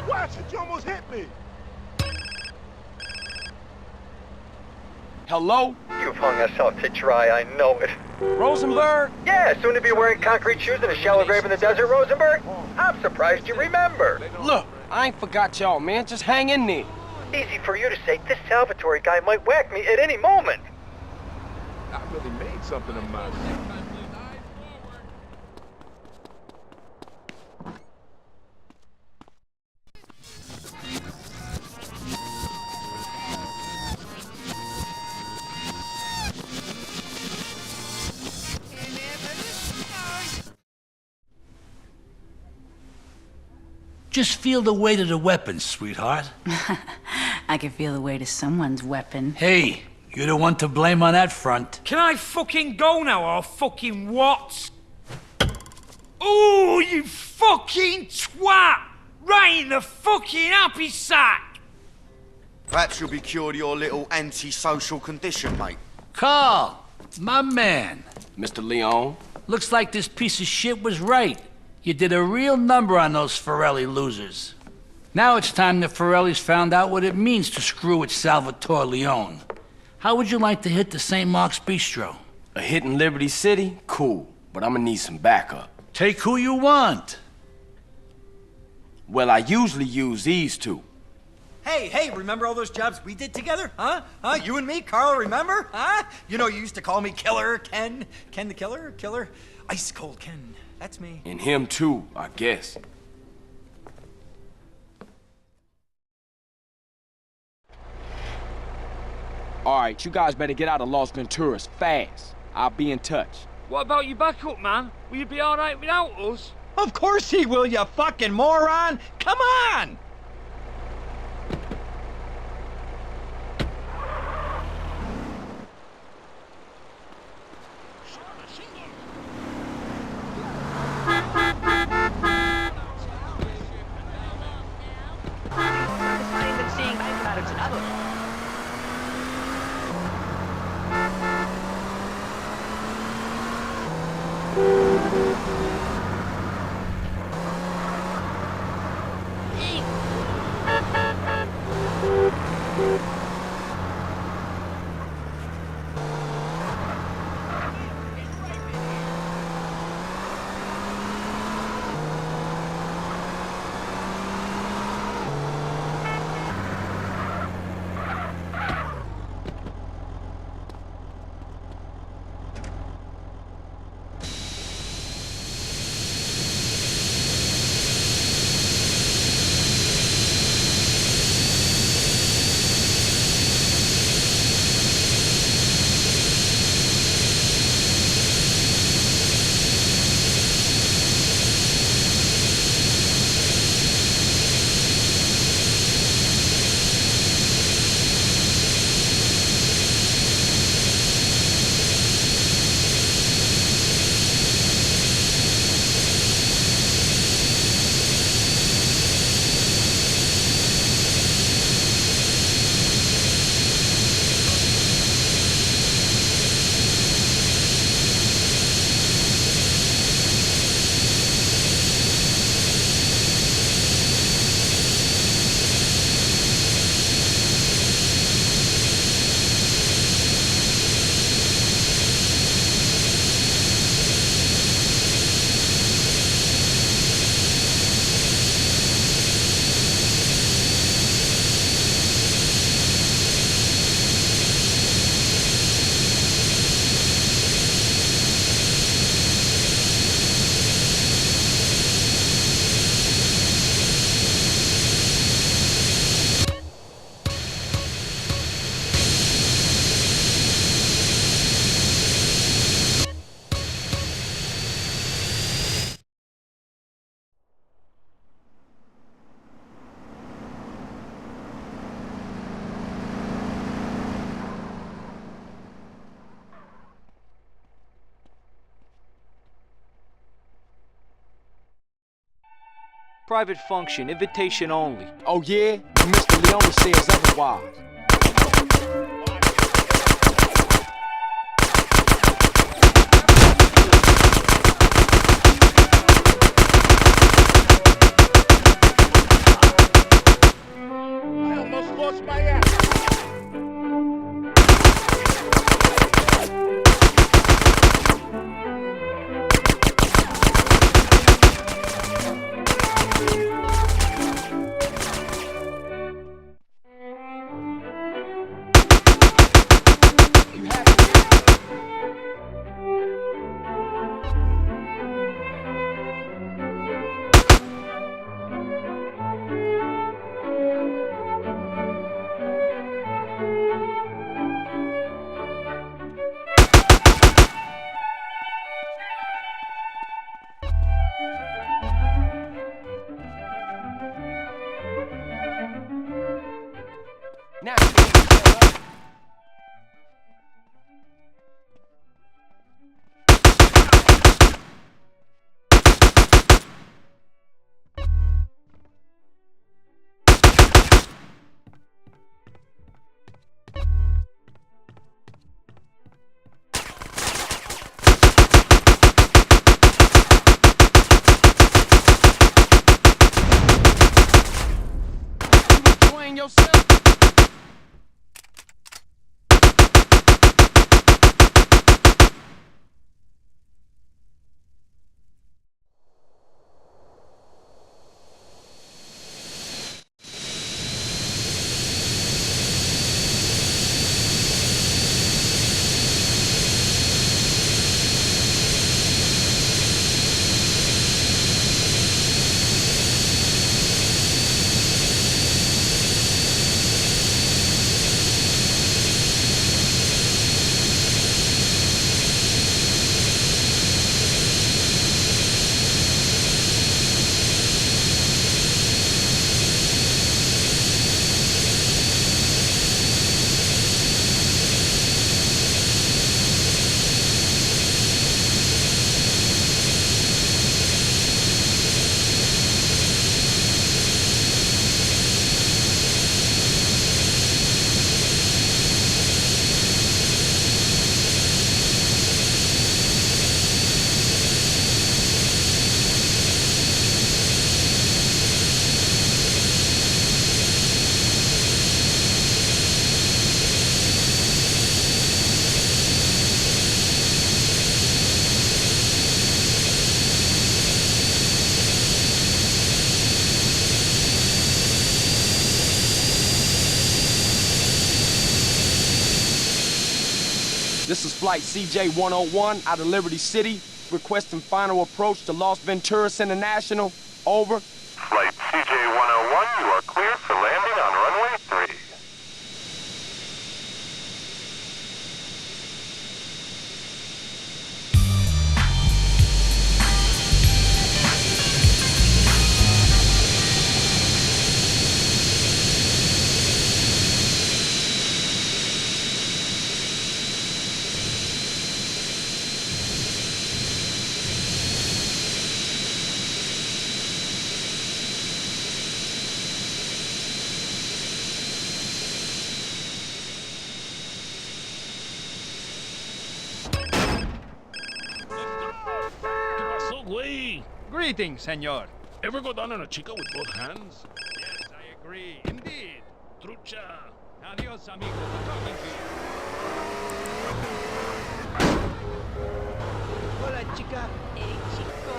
Watch it, you almost hit me. Hello? You've hung us out to dry, I know it. Rosenberg? Yeah, soon to be wearing concrete shoes in a shallow grave in the desert, Rosenberg. I'm surprised you remember. Look, I ain't forgot y'all, man. Just hang in there. Easy for you to say. This Salvatore guy might whack me at any moment. I really made something of myself. Just feel the weight of the weapon, sweetheart. I can feel the weight of someone's weapon. Hey, you're the one to blame on that front. Can I fucking go now, or fucking what? Ooh, you fucking twat! Right in the fucking happy sack! Perhaps you'll be cured of your little antisocial condition, mate. Carl, my man. Mr. Leon? Looks like this piece of shit was right. You did a real number on those Forelli losers. Now it's time the Forellis found out what it means to screw with Salvatore Leone. How would you like to hit the St. Mark's Bistro? A hit in Liberty City? Cool, but I'm gonna need some backup. Take who you want. Well, I usually use these two. Hey, remember all those jobs we did together? Huh? You and me, Carl, remember? Huh? You know, you used to call me Killer Ken. Ken the Killer? Killer? Ice Cold Ken. That's me. And him too, I guess. All right, you guys better get out of Los Venturas fast. I'll be in touch. What about your backup, man? Will you be alright without us? Of course he will, you fucking moron! Come on! Private function, invitation only. Oh yeah? Mr. Leone says otherwise. Now you can shut up. Yourself. This is Flight CJ-101 out of Liberty City, requesting final approach to Los Venturas International. Over. Flight CJ-101, you are cleared for landing on runway 3. Greetings, senor. Ever go down on a chica with both hands? Yes, I agree. Indeed. Trucha. Adios, amigo. Good talking to you. Hola, chica. Hey, chico.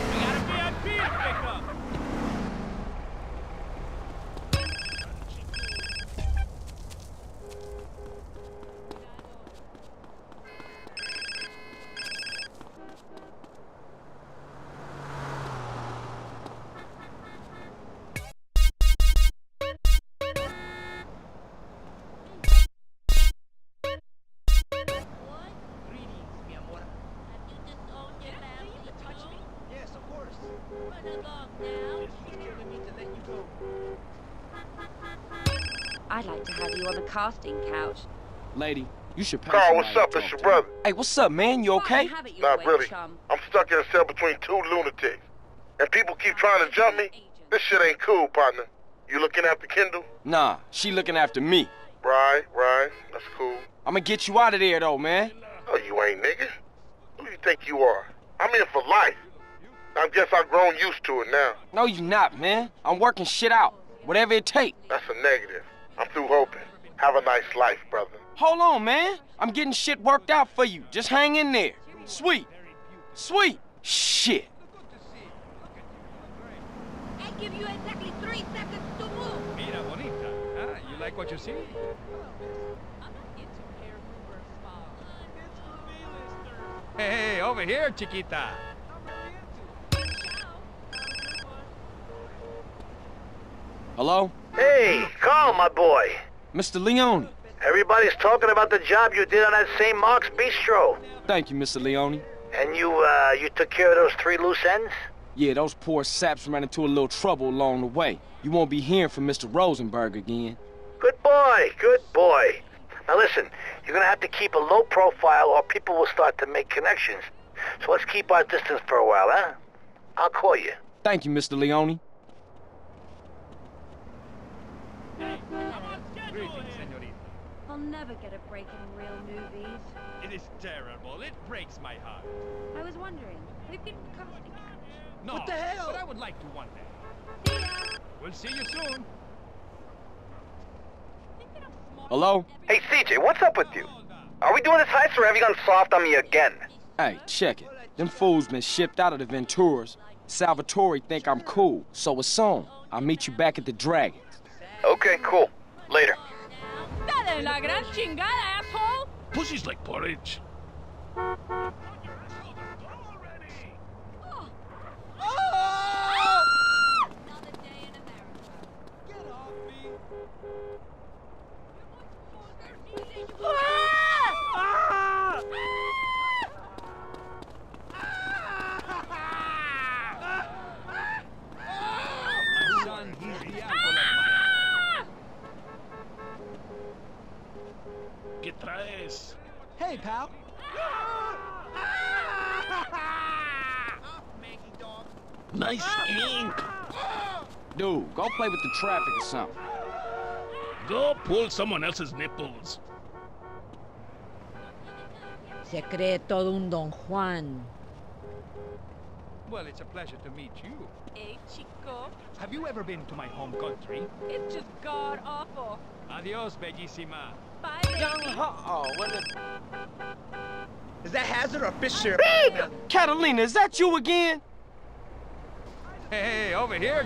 We got a VIP to pick up. I'd like to have you on the casting couch. Lady, you should pay Carl, somebody what's up? to It's talk your to brother. me. Hey, what's up, man? You okay? Have it your Not way, really. chum. I'm stuck in a cell between two lunatics. And people keep trying to jump me. This shit ain't cool, partner. You looking after Kendall? Nah, she looking after me. Right. That's cool. I'ma get you out of there, though, man. Oh, you ain't, nigga. Who you think you are? I'm here for life. I guess I've grown used to it now. No, you not, man. I'm working shit out. Whatever it take. That's a negative. I'm through hoping. Have a nice life, brother. Hold on, man. I'm getting shit worked out for you. Just hang in there. Sweet. Shit. I give you exactly 3 seconds to move. Mira, bonita. Huh? You like what you see? I'm not into hair remover spa. Hey, over here, chiquita. Hello? Hey, Carl, my boy. Mr. Leone. Everybody's talking about the job you did on that St. Mark's Bistro. Thank you, Mr. Leone. And you took care of those 3 loose ends? Yeah, those poor saps ran into a little trouble along the way. You won't be hearing from Mr. Rosenberg again. Good boy, good boy. Now listen, you're gonna have to keep a low profile or people will start to make connections. So let's keep our distance for a while, huh? I'll call you. Thank you, Mr. Leone. I'll never get a break in real movies. It is terrible. It breaks my heart. I was wondering, we've been casting couch. No, What the hell? but I would like to one day. See ya! We'll see you soon. Hello? Hey CJ, what's up with you? Are we doing this heist or have you gone soft on me again? Hey, check it. Them fools been shipped out of the Venturas. Salvatore think I'm cool, so it's on. I'll meet you back at the Dragons. Okay, cool. Later. Dale la gran chingada, asshole! Pussy's like porridge. Another day in America. Get off me! My son, he's the apple of my eye. ¿Qué traes? Hey, pal. Nice ink. Dude, go play with the traffic or something. Go pull someone else's nipples. Se cree todo un Don Juan. Well, it's a pleasure to meet you. Hey, chico. Have you ever been to my home country? It's just god awful. Adios, bellissima. Bye, Young baby. what the... Is that Hazard or Fisher? Catalina, is that you again? Hey, over here,